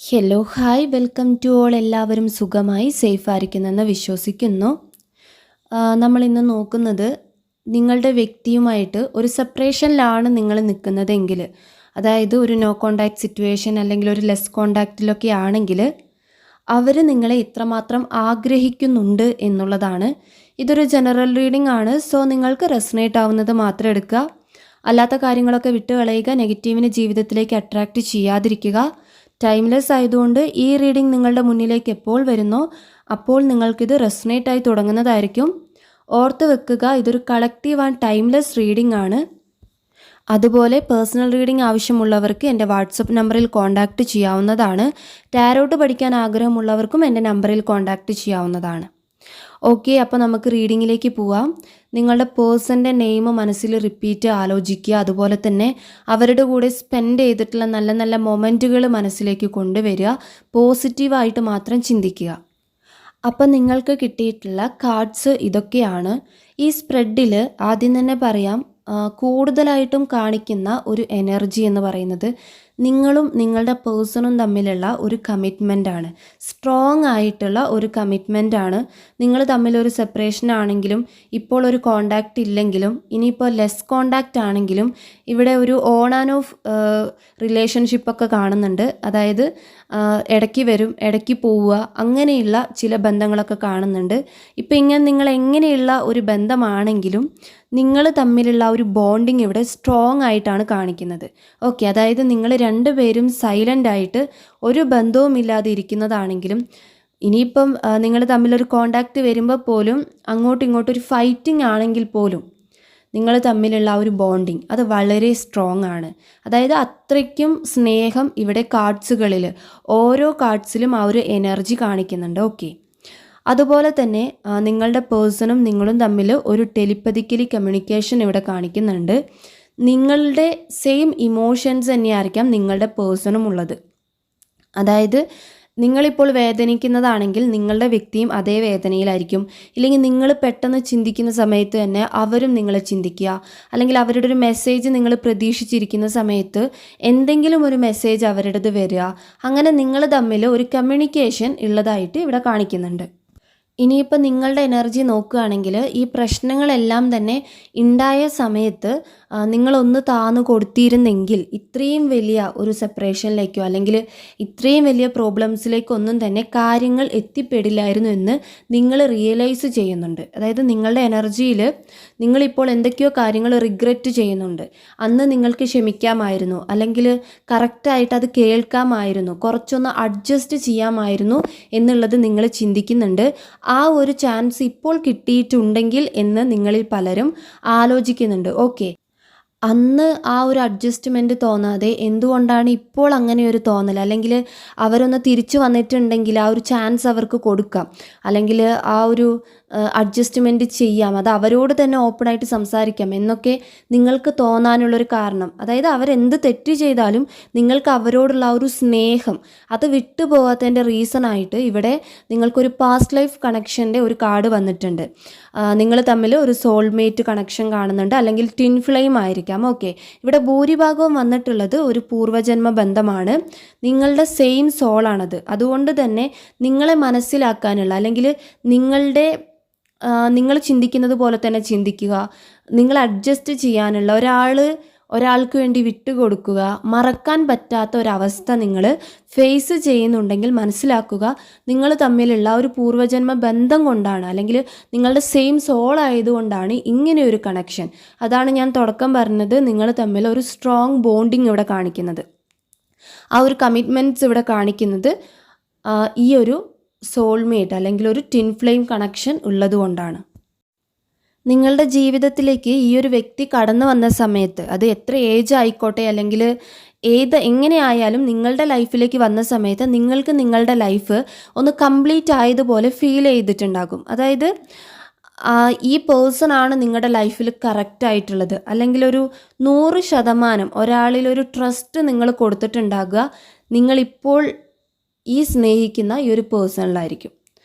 Hello hi welcome to all. എല്ലാവരും സുഖമായി സേഫായിരിക്കുന്നെന്ന് വിശ്വസിക്കുന്നു. നമ്മളിന്ന് നോക്കുന്നത് നിങ്ങളുടെ വ്യക്തിയുമായിട്ട് ഒരു സെപ്പറേഷനിലാണ് നിങ്ങൾ നിൽക്കുന്നതെങ്കിൽ, അതായത് ഒരു നോ കോണ്ടാക്ട് സിറ്റുവേഷൻ അല്ലെങ്കിൽ ഒരു ലെസ് കോണ്ടാക്റ്റിലൊക്കെ ആണെങ്കിൽ അവർ നിങ്ങളെ ഇത്രമാത്രം ആഗ്രഹിക്കുന്നുണ്ട് എന്നുള്ളതാണ്. ഇതൊരു ജനറൽ റീഡിംഗ് ആണ്. സോ നിങ്ങൾക്ക് റെസണേറ്റ് ആവുന്നത് മാത്രം എടുക്കുക, അല്ലാത്ത കാര്യങ്ങളൊക്കെ വിട്ട് കളയുക. നെഗറ്റീവിനെ ജീവിതത്തിലേക്ക് അട്രാക്റ്റ് ചെയ്യാതിരിക്കുക. ടൈംലെസ് ആയതുകൊണ്ട് ഈ റീഡിംഗ് നിങ്ങളുടെ മുന്നിലേക്ക് എപ്പോൾ വരുന്നോ അപ്പോൾ നിങ്ങൾക്കിത് റെസണേറ്റ് ആയി തുടങ്ങുന്നതായിരിക്കും. ഓർത്ത് വെക്കുക, ഇതൊരു കളക്റ്റീവ് ആൻഡ് ടൈംലെസ് റീഡിംഗ് ആണ്. അതുപോലെ പേഴ്സണൽ റീഡിംഗ് ആവശ്യമുള്ളവർക്ക് എൻ്റെ വാട്സപ്പ് നമ്പറിൽ കോൺടാക്റ്റ് ചെയ്യാവുന്നതാണ്. ടാരോട്ട് പഠിക്കാൻ ആഗ്രഹമുള്ളവർക്കും എൻ്റെ നമ്പറിൽ കോൺടാക്റ്റ് ചെയ്യാവുന്നതാണ്. ഓക്കെ, അപ്പോൾ നമുക്ക് റീഡിങ്ങിലേക്ക് പോവാം. നിങ്ങളുടെ പേഴ്സൻ്റെ നെയിം മനസ്സിൽ റിപ്പീറ്റ് ആലോചിക്കുക. അതുപോലെ തന്നെ അവരുടെ കൂടെ സ്പെൻഡ് ചെയ്തിട്ടുള്ള നല്ല നല്ല മൊമെൻറ്റുകൾ മനസ്സിലേക്ക് കൊണ്ടുവരിക. പോസിറ്റീവായിട്ട് മാത്രം ചിന്തിക്കുക. അപ്പം നിങ്ങൾക്ക് കിട്ടിയിട്ടുള്ള കാർഡ്സ് ഇതൊക്കെയാണ്. ഈ സ്പ്രെഡിൽ ആദ്യം തന്നെ പറയാം, കൂടുതലായിട്ടും കാണിക്കുന്ന ഒരു എനർജി എന്ന് പറയുന്നത് നിങ്ങളും നിങ്ങളുടെ പേഴ്സണും തമ്മിലുള്ള ഒരു കമ്മിറ്റ്മെൻ്റാണ്. സ്ട്രോങ് ആയിട്ടുള്ള ഒരു കമ്മിറ്റ്മെൻ്റാണ്. നിങ്ങൾ തമ്മിലൊരു സെപ്പറേഷൻ ആണെങ്കിലും ഇപ്പോൾ ഒരു കോണ്ടാക്റ്റ് ഇല്ലെങ്കിലും ഇനിയിപ്പോൾ ലെസ് കോണ്ടാക്റ്റ് ആണെങ്കിലും ഇവിടെ ഒരു ഓൺ ആൻഡ് ഓഫ് റിലേഷൻഷിപ്പൊക്കെ കാണുന്നുണ്ട്. അതായത് ഇടയ്ക്ക് വരും, ഇടയ്ക്ക് പോവുക, അങ്ങനെയുള്ള ചില ബന്ധങ്ങളൊക്കെ കാണുന്നുണ്ട്. ഇപ്പം ഇങ്ങനെ നിങ്ങൾ എങ്ങനെയുള്ള ഒരു ബന്ധമാണെങ്കിലും നിങ്ങൾ തമ്മിലുള്ള ഒരു ബോണ്ടിങ് ഇവിടെ സ്ട്രോങ് ആയിട്ടാണ് കാണിക്കുന്നത്. ഓക്കെ, അതായത് നിങ്ങൾ രണ്ടുപേരും സൈലൻ്റ് ആയിട്ട് ഒരു ബന്ധവുമില്ലാതെ ഇരിക്കുന്നതാണെങ്കിലും ഇനിയിപ്പം നിങ്ങൾ തമ്മിലൊരു കോണ്ടാക്റ്റ് വരുമ്പോൾ പോലും അങ്ങോട്ടും ഇങ്ങോട്ടും ഒരു ഫൈറ്റിംഗ് ആണെങ്കിൽ പോലും നിങ്ങൾ തമ്മിലുള്ള ഒരു ബോണ്ടിങ് അത് വളരെ സ്ട്രോങ് ആണ്. അതായത് അത്രയ്ക്കും സ്നേഹം ഇവിടെ കാർഡ്സുകളിൽ ഓരോ കാർഡ്സിലും ആ ഒരു എനർജി കാണിക്കുന്നുണ്ട്. ഓക്കെ, അതുപോലെ തന്നെ നിങ്ങളുടെ പേഴ്സണും നിങ്ങളും തമ്മിൽ ഒരു ടെലിപ്പതിക്കലി കമ്മ്യൂണിക്കേഷൻ ഇവിടെ കാണിക്കുന്നുണ്ട്. നിങ്ങളുടെ സെയിം ഇമോഷൻസ് തന്നെയായിരിക്കാം നിങ്ങളുടെ പേഴ്സണും ഉള്ളത്. അതായത് നിങ്ങളിപ്പോൾ വേദനിക്കുന്നതാണെങ്കിൽ നിങ്ങളുടെ വ്യക്തിയും അതേ വേദനയിലായിരിക്കും. ഇല്ലെങ്കിൽ നിങ്ങൾ പെട്ടെന്ന് ചിന്തിക്കുന്ന സമയത്ത് തന്നെ അവരും നിങ്ങളെ ചിന്തിക്കുക. അല്ലെങ്കിൽ അവരുടെ ഒരു മെസ്സേജ് നിങ്ങൾ പ്രതീക്ഷിച്ചിരിക്കുന്ന സമയത്ത് എന്തെങ്കിലും ഒരു മെസ്സേജ് അവരുടേത് വരിക. അങ്ങനെ നിങ്ങൾ തമ്മിൽ ഒരു കമ്മ്യൂണിക്കേഷൻ ഉള്ളതായിട്ട് ഇവിടെ കാണിക്കുന്നുണ്ട്. ഇനിയിപ്പോൾ നിങ്ങളുടെ എനർജി നോക്കുകയാണെങ്കിൽ ഈ പ്രശ്നങ്ങളെല്ലാം തന്നെ ഉണ്ടായ സമയത്ത് നിങ്ങളൊന്ന് താന്നു കൊടുത്തിരുന്നെങ്കിൽ ഇത്രയും വലിയ ഒരു സെപ്പറേഷനിലേക്കോ അല്ലെങ്കിൽ ഇത്രയും വലിയ പ്രോബ്ലംസിലേക്കൊന്നും തന്നെ കാര്യങ്ങൾ എത്തിപ്പെടില്ലായിരുന്നു എന്ന് നിങ്ങൾ റിയലൈസ് ചെയ്യുന്നുണ്ട്. അതായത് നിങ്ങളുടെ എനർജിയിൽ നിങ്ങളിപ്പോൾ എന്തൊക്കെയോ കാര്യങ്ങൾ റിഗ്രറ്റ് ചെയ്യുന്നുണ്ട്. അന്ന് നിങ്ങൾക്ക് ക്ഷമിക്കാമായിരുന്നു, അല്ലെങ്കിൽ കറക്റ്റായിട്ട് അത് കേൾക്കാമായിരുന്നു, കുറച്ചൊന്ന് അഡ്ജസ്റ്റ് ചെയ്യാമായിരുന്നു എന്നുള്ളത് നിങ്ങൾ ചിന്തിക്കുന്നുണ്ട്. ആ ഒരു ചാൻസ് ഇപ്പോൾ കിട്ടിയിട്ടുണ്ടെങ്കിൽ എന്ന് നിങ്ങളിൽ പലരും ആലോചിക്കുന്നുണ്ട്. ഓക്കെ, അന്ന് ആ ഒരു അഡ്ജസ്റ്റ്മെൻറ്റ് തോന്നാതെ എന്തുകൊണ്ടാണ് ഇപ്പോൾ അങ്ങനെ ഒരു തോന്നൽ, അല്ലെങ്കിൽ അവരൊന്ന് തിരിച്ചു വന്നിട്ടുണ്ടെങ്കിൽ ആ ഒരു ചാൻസ് അവർക്ക് കൊടുക്കാം, അല്ലെങ്കിൽ ആ ഒരു അഡ്ജസ്റ്റ്മെൻറ്റ് ചെയ്യാം, അത് അവരോട് തന്നെ ഓപ്പണായിട്ട് സംസാരിക്കാം എന്നൊക്കെ നിങ്ങൾക്ക് തോന്നാനുള്ളൊരു കാരണം. അതായത് അവരെന്ത് തെറ്റ് ചെയ്താലും നിങ്ങൾക്ക് അവരോടുള്ള ആ ഒരു സ്നേഹം അത് വിട്ടുപോകാത്തതിൻ്റെ റീസണായിട്ട് ഇവിടെ നിങ്ങൾക്കൊരു പാസ്റ്റ് ലൈഫ് കണക്ഷൻ്റെ ഒരു കാർഡ് വന്നിട്ടുണ്ട്. നിങ്ങൾ തമ്മിൽ ഒരു സോൾമേറ്റ് കണക്ഷൻ കാണുന്നുണ്ട്, അല്ലെങ്കിൽ ട്വിൻ ഫ്ലെയിം ആയിരിക്കാം. ഓക്കെ, ഇവിടെ ഭൂരിഭാഗവും വന്നിട്ടുള്ളത് ഒരു പൂർവ്വജന്മ ബന്ധമാണ്. നിങ്ങളുടെ സെയിം സോളാണത്. അതുകൊണ്ട് തന്നെ നിങ്ങളെ മനസ്സിലാക്കാനുള്ള, അല്ലെങ്കിൽ നിങ്ങൾ ചിന്തിക്കുന്നത് പോലെ തന്നെ ചിന്തിക്കുക, നിങ്ങൾ അഡ്ജസ്റ്റ് ചെയ്യാനുള്ള, ഒരാൾക്ക് വേണ്ടി വിട്ടുകൊടുക്കുക, മറക്കാൻ പറ്റാത്ത ഒരവസ്ഥ നിങ്ങൾ ഫേസ് ചെയ്യുന്നുണ്ടെങ്കിൽ മനസ്സിലാക്കുക നിങ്ങൾ തമ്മിലുള്ള ഒരു പൂർവ്വജന്മ ബന്ധം കൊണ്ടാണ്, അല്ലെങ്കിൽ നിങ്ങളുടെ സെയിം സോൾ ആയതുകൊണ്ടാണ് ഇങ്ങനെയൊരു കണക്ഷൻ. അതാണ് ഞാൻ തുടക്കം പറഞ്ഞത്, നിങ്ങൾ തമ്മിൽ ഒരു സ്ട്രോങ് ബോണ്ടിങ് ഇവിടെ കാണിക്കുന്നത്, ആ ഒരു കമ്മിറ്റ്മെൻറ്റ്സ് ഇവിടെ കാണിക്കുന്നത് ഈ ഒരു സോൾമേറ്റ് അല്ലെങ്കിൽ ഒരു ട്വിൻ ഫ്ലെയിം കണക്ഷൻ ഉള്ളതുകൊണ്ടാണ്. നിങ്ങളുടെ ജീവിതത്തിലേക്ക് ഈ ഒരു വ്യക്തി കടന്നു വന്ന സമയത്ത്, അത് എത്ര ഏജ് ആയിക്കോട്ടെ അല്ലെങ്കിൽ എങ്ങനെയായാലും നിങ്ങളുടെ ലൈഫിലേക്ക് വന്ന സമയത്ത് നിങ്ങൾക്ക് നിങ്ങളുടെ ലൈഫ് ഒന്ന് കംപ്ലീറ്റ് ആയതുപോലെ ഫീൽ ചെയ്തിട്ടുണ്ടാകും. അതായത് ഈ പേഴ്സൺ ആണ് നിങ്ങളുടെ ലൈഫിൽ കറക്റ്റ് ആയിട്ടുള്ളത്, അല്ലെങ്കിൽ ഒരു 100% ഒരാളിലൊരു ട്രസ്റ്റ് നിങ്ങൾ കൊടുത്തിട്ടുണ്ടാകുക നിങ്ങളിപ്പോൾ ഈ സ്നേഹിക്കുന്ന ഈ ഒരു പേഴ്സണിലായിരിക്കും.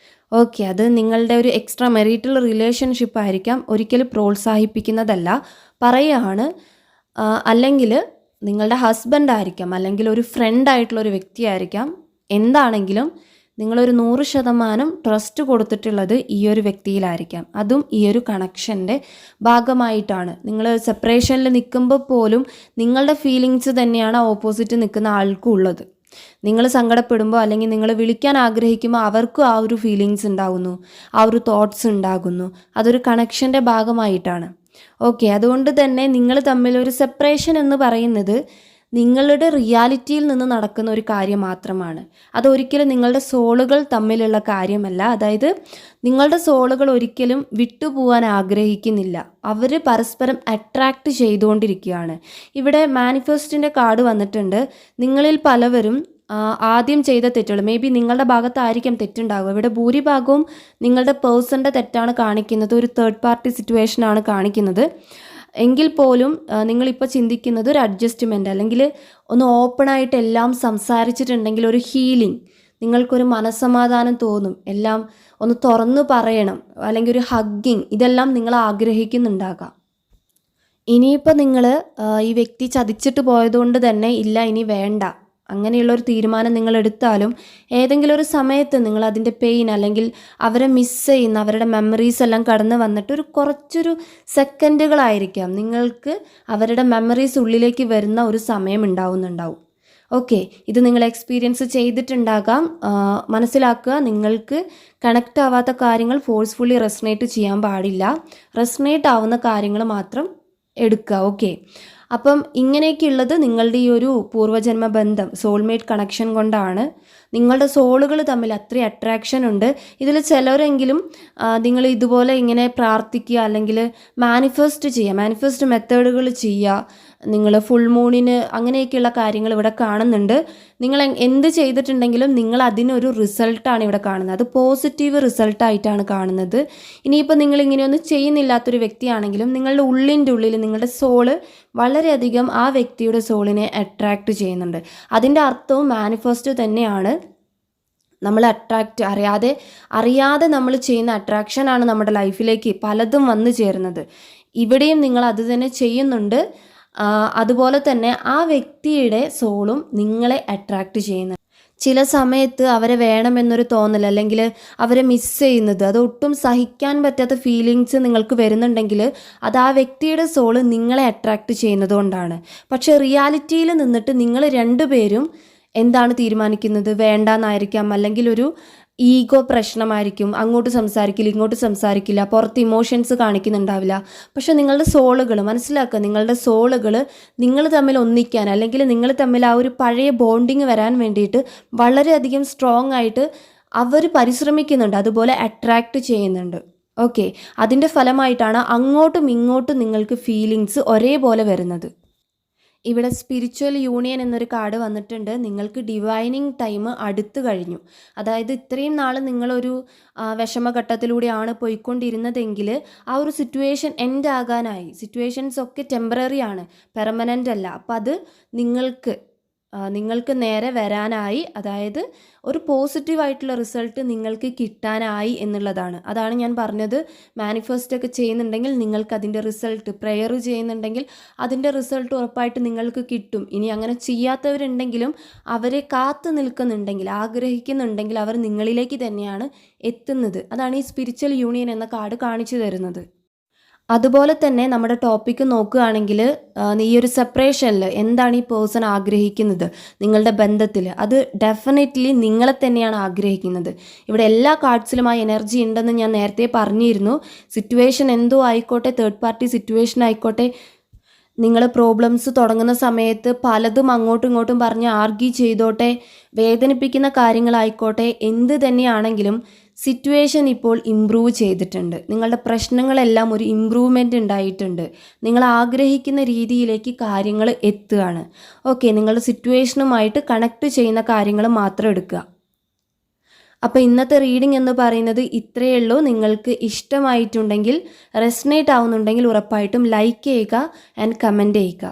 ഓക്കെ, അത് നിങ്ങളുടെ ഒരു എക്സ്ട്രാ മെറിറ്റൽ റിലേഷൻഷിപ്പ് ആയിരിക്കാം, ഒരിക്കലും പ്രോത്സാഹിപ്പിക്കുന്നതല്ല, പറയുകയാണ്. അല്ലെങ്കിൽ നിങ്ങളുടെ ഹസ്ബൻഡ് ആയിരിക്കാം, അല്ലെങ്കിൽ ഒരു ഫ്രണ്ട് ആയിട്ടുള്ള ഒരു വ്യക്തിയായിരിക്കാം, എന്താണെങ്കിലും നിങ്ങളൊരു 100% ട്രസ്റ്റ് കൊടുത്തിട്ടുള്ളത് ഈ ഒരു വ്യക്തിയിലായിരിക്കാം. അതും ഈ ഒരു കണക്ഷൻ്റെ ഭാഗമായിട്ടാണ്. നിങ്ങൾ സെപ്പറേഷനിൽ നിൽക്കുമ്പോൾ പോലും നിങ്ങളുടെ ഫീലിങ്സ് തന്നെയാണ് ഓപ്പോസിറ്റ് നിൽക്കുന്ന ആൾക്കും ഉള്ളത്. നിങ്ങൾ സങ്കടപ്പെടുമ്പോൾ അല്ലെങ്കിൽ നിങ്ങൾ വിളിക്കാൻ ആഗ്രഹിക്കുമ്പോൾ അവർക്കും ആ ഒരു ഫീലിങ്സ് ഉണ്ടാകുന്നു, ആ ഒരു തോട്ട്സ് ഉണ്ടാകുന്നു. അതൊരു കണക്ഷൻ്റെ ഭാഗമായിട്ടാണ്. ഓക്കെ, അതുകൊണ്ട് തന്നെ നിങ്ങൾ തമ്മിലൊരു സെപ്പറേഷൻ എന്ന് പറയുന്നത് നിങ്ങളുടെ റിയാലിറ്റിയിൽ നിന്ന് നടക്കുന്ന ഒരു കാര്യം മാത്രമാണ്. അതൊരിക്കലും നിങ്ങളുടെ സോളുകൾ തമ്മിലുള്ള കാര്യമല്ല. അതായത് നിങ്ങളുടെ സോളുകൾ ഒരിക്കലും വിട്ടുപോകാൻ ആഗ്രഹിക്കുന്നില്ല. അവർ പരസ്പരം അട്രാക്റ്റ് ചെയ്തുകൊണ്ടിരിക്കുകയാണ്. ഇവിടെ മാനിഫെസ്റ്റിൻ്റെ കാർഡ് വന്നിട്ടുണ്ട്. നിങ്ങളിൽ പലവരും ആദ്യം ചെയ്ത തെറ്റുകൾ, മേ ബി നിങ്ങളുടെ ഭാഗത്തായിരിക്കും തെറ്റുണ്ടാകുക. ഇവിടെ ഭൂരിഭാഗവും നിങ്ങളുടെ പേഴ്സൻ്റെ തെറ്റാണ് കാണിക്കുന്നത്, ഒരു തേർഡ് പാർട്ടി സിറ്റുവേഷനാണ് കാണിക്കുന്നത്. എങ്കിൽ പോലും നിങ്ങളിപ്പോൾ ചിന്തിക്കുന്നത് ഒരു അഡ്ജസ്റ്റ്മെൻറ്റ്, അല്ലെങ്കിൽ ഒന്ന് ഓപ്പണായിട്ട് എല്ലാം സംസാരിച്ചിട്ടുണ്ടെങ്കിൽ ഒരു ഹീലിംഗ്, നിങ്ങൾക്കൊരു മനസ്സമാധാനം തോന്നും, എല്ലാം ഒന്ന് തുറന്നു പറയണം, അല്ലെങ്കിൽ ഒരു ഹഗ്ഗിങ്, ഇതെല്ലാം നിങ്ങൾ ആഗ്രഹിക്കുന്നുണ്ടാകാം. ഇനിയിപ്പോൾ നിങ്ങൾ ഈ വ്യക്തി ചതിച്ചിട്ട് പോയതുകൊണ്ട് തന്നെ ഇല്ല ഇനി വേണ്ട അങ്ങനെയുള്ളൊരു തീരുമാനം നിങ്ങൾ എടുത്താലും ഏതെങ്കിലും ഒരു സമയത്ത് നിങ്ങൾ അതിൻ്റെ പെയിൻ അല്ലെങ്കിൽ അവരെ മിസ് ചെയ്യുന്ന അവരുടെ മെമ്മറീസ് എല്ലാം കടന്ന് വന്നിട്ട് കുറച്ചൊരു സെക്കൻഡുകളായിരിക്കാം നിങ്ങൾക്ക് അവരുടെ മെമ്മറീസ് ഉള്ളിലേക്ക് വരുന്ന ഒരു സമയം ഉണ്ടാവും. ഓക്കെ, ഇത് നിങ്ങൾ എക്സ്പീരിയൻസ് ചെയ്തിട്ടുണ്ടാകാം. മനസ്സിലാക്കുക, നിങ്ങൾക്ക് കണക്റ്റ് ആവാത്ത കാര്യങ്ങൾ ഫോഴ്സ്ഫുള്ളി റെസനേറ്റ് ചെയ്യാൻ പാടില്ല. റെസനേറ്റ് ആവുന്ന കാര്യങ്ങൾ മാത്രം എടുക്കുക. ഓക്കെ, അപ്പം ഇങ്ങനെയൊക്കെയുള്ളത് നിങ്ങളുടെ ഈ ഒരു പൂർവ്വജന്മ ബന്ധം, സോൾമേറ്റ് കണക്ഷൻ കൊണ്ടാണ്. നിങ്ങളുടെ സോളുകൾ തമ്മിൽ അത്രയും അട്രാക്ഷൻ ഉണ്ട്. ഇതിൽ ചിലരെങ്കിലും നിങ്ങൾ ഇതുപോലെ ഇങ്ങനെ പ്രാർത്ഥിക്കുക, അല്ലെങ്കിൽ മാനിഫെസ്റ്റ് മെത്തേഡുകൾ ചെയ്യുക. നിങ്ങൾ ഫുൾ മൂണിന് അങ്ങനെയൊക്കെയുള്ള കാര്യങ്ങൾ ഇവിടെ കാണുന്നുണ്ട്. നിങ്ങൾ എന്ത് ചെയ്തിട്ടുണ്ടെങ്കിലും നിങ്ങൾ അതിനൊരു റിസൾട്ടാണ് ഇവിടെ കാണുന്നത്. അത് പോസിറ്റീവ് റിസൾട്ടായിട്ടാണ് കാണുന്നത്. ഇനിയിപ്പോൾ നിങ്ങളിങ്ങനെയൊന്നും ചെയ്യുന്നില്ലാത്തൊരു വ്യക്തിയാണെങ്കിലും നിങ്ങളുടെ ഉള്ളിൻ്റെ ഉള്ളിൽ നിങ്ങളുടെ സോള് വളരെയധികം ആ വ്യക്തിയുടെ സോളിനെ അട്രാക്റ്റ് ചെയ്യുന്നുണ്ട്. അതിൻ്റെ അർത്ഥവും മാനിഫെസ്റ്റ് തന്നെയാണ്. നമ്മൾ അറിയാതെ നമ്മൾ ചെയ്യുന്ന അട്രാക്ഷനാണ് നമ്മുടെ ലൈഫിലേക്ക് പലതും വന്നു ചേരുന്നത്. ഇവിടെയും നിങ്ങൾ അത് തന്നെ ചെയ്യുന്നുണ്ട്. അതുപോലെ തന്നെ ആ വ്യക്തിയുടെ സോളും നിങ്ങളെ അട്രാക്റ്റ് ചെയ്യുന്നുണ്ട്. ചില സമയത്ത് അവരെ വേണമെന്നൊരു തോന്നൽ, അല്ലെങ്കിൽ അവരെ മിസ് ചെയ്യുന്നത്, അത് ഒട്ടും സഹിക്കാൻ പറ്റാത്ത ഫീലിങ്സ് നിങ്ങൾക്ക് വരുന്നുണ്ടെങ്കിൽ അത് ആ വ്യക്തിയുടെ സോള് നിങ്ങളെ അട്രാക്റ്റ് ചെയ്യുന്നത് കൊണ്ടാണ്. പക്ഷെ റിയാലിറ്റിയിൽ നിന്നിട്ട് നിങ്ങൾ രണ്ടുപേരും എന്താണ് തീരുമാനിക്കുന്നത്? വേണ്ടാന്നായിരിക്കാം, അല്ലെങ്കിൽ ഒരു ഈഗോ പ്രശ്നമായിരിക്കും. അങ്ങോട്ട് സംസാരിക്കില്ല, ഇങ്ങോട്ട് സംസാരിക്കില്ല, പുറത്ത് ഇമോഷൻസ് കാണിക്കുന്നുണ്ടാവില്ല. പക്ഷെ നിങ്ങളുടെ സോളുകൾ മനസ്സിലാക്കുക, നിങ്ങളുടെ സോളുകൾ നിങ്ങൾ തമ്മിൽ ഒന്നിക്കാൻ, അല്ലെങ്കിൽ നിങ്ങൾ തമ്മിൽ ആ ഒരു പഴയ ബോണ്ടിങ് വരാൻ വേണ്ടിയിട്ട് വളരെയധികം സ്ട്രോങ് ആയിട്ട് അവർ പരിശ്രമിക്കുന്നുണ്ട്, അതുപോലെ അട്രാക്റ്റ് ചെയ്യുന്നുണ്ട്. ഓക്കെ, അതിൻ്റെ ഫലമായിട്ടാണ് അങ്ങോട്ടും ഇങ്ങോട്ടും നിങ്ങൾക്ക് ഫീലിങ്സ് ഒരേപോലെ വരുന്നത്. ഇവിടെ സ്പിരിച്വൽ യൂണിയൻ എന്നൊരു കാർഡ് വന്നിട്ടുണ്ട്. നിങ്ങൾക്ക് ഡിവൈനിങ് ടൈം അടുത്തു കഴിഞ്ഞു. അതായത് ഇത്രയും നാൾ നിങ്ങളൊരു വിഷമഘട്ടത്തിലൂടെയാണ് പോയിക്കൊണ്ടിരുന്നതെങ്കിൽ ആ ഒരു സിറ്റുവേഷൻ എൻഡ് ആകാനായി. സിറ്റുവേഷൻസ് ഒക്കെ ടെമ്പററി ആണ്, പെർമനൻ്റ് അല്ല. അപ്പം അത് നിങ്ങൾക്ക് നേരെ വരാനായി, അതായത് ഒരു പോസിറ്റീവായിട്ടുള്ള റിസൾട്ട് നിങ്ങൾക്ക് കിട്ടാനായി എന്നുള്ളതാണ്. അതാണ് ഞാൻ പറഞ്ഞത്. മാനിഫെസ്റ്റ് ഒക്കെ ചെയ്യുന്നുണ്ടെങ്കിൽ നിങ്ങൾക്ക് അതിൻ്റെ റിസൾട്ട്, പ്രെയർ ചെയ്യുന്നുണ്ടെങ്കിൽ അതിൻ്റെ റിസൾട്ട് ഉറപ്പായിട്ട് നിങ്ങൾക്ക് കിട്ടും. ഇനി അങ്ങനെ ചെയ്യാത്തവരുണ്ടെങ്കിലും അവരെ കാത്തു നിൽക്കുന്നുണ്ടെങ്കിൽ, ആഗ്രഹിക്കുന്നുണ്ടെങ്കിൽ അവർ നിങ്ങളിലേക്ക് തന്നെയാണ് എത്തുന്നത്. അതാണ് ഈ സ്പിരിച്വൽ യൂണിയൻ എന്ന കാർഡ് കാണിച്ചു തരുന്നത്. അതുപോലെ തന്നെ നമ്മുടെ ടോപ്പിക്ക് നോക്കുകയാണെങ്കിൽ ഈ ഒരു സെപ്പറേഷനിൽ എന്താണ് ഈ പേഴ്സൺ ആഗ്രഹിക്കുന്നത് നിങ്ങളുടെ ബന്ധത്തിൽ, അത് ഡെഫിനറ്റ്ലി നിങ്ങളെ തന്നെയാണ് ആഗ്രഹിക്കുന്നത്. ഇവിടെ എല്ലാ കാർഡ്സിലും ആ എനർജി ഉണ്ടെന്ന് ഞാൻ നേരത്തെ പറഞ്ഞിരുന്നു. സിറ്റുവേഷൻ എന്തോ ആയിക്കോട്ടെ, തേർഡ് പാർട്ടി സിറ്റുവേഷൻ ആയിക്കോട്ടെ, നിങ്ങൾ പ്രോബ്ലംസ് തുടങ്ങുന്ന സമയത്ത് പലതും അങ്ങോട്ടും ഇങ്ങോട്ടും പറഞ്ഞ് ആർഗ്യൂ ചെയ്തോട്ടെ, വേദനിപ്പിക്കുന്ന കാര്യങ്ങളായിക്കോട്ടെ, എന്ത് തന്നെയാണെങ്കിലും സിറ്റുവേഷൻ ഇപ്പോൾ ഇമ്പ്രൂവ് ചെയ്തിട്ടുണ്ട്. നിങ്ങളുടെ പ്രശ്നങ്ങളെല്ലാം ഒരു ഇമ്പ്രൂവ്മെൻ്റ് ഉണ്ടായിട്ടുണ്ട്. നിങ്ങൾ ആഗ്രഹിക്കുന്ന രീതിയിലേക്ക് കാര്യങ്ങൾ എത്തുകയാണ്. ഓക്കെ, നിങ്ങളുടെ സിറ്റുവേഷനുമായിട്ട് കണക്ട് ചെയ്യുന്ന കാര്യങ്ങൾ മാത്രം എടുക്കുക. അപ്പോൾ ഇന്നത്തെ റീഡിംഗ് എന്ന് പറയുന്നത് ഇത്രയേ ഉള്ളൂ. നിങ്ങൾക്ക് ഇഷ്ടമായിട്ടുണ്ടെങ്കിൽ, റെസനേറ്റ് ആവുന്നുണ്ടെങ്കിൽ ഉറപ്പായിട്ടും ലൈക്ക് ചെയ്യുക ആൻഡ് കമൻറ്റ് ചെയ്യുക.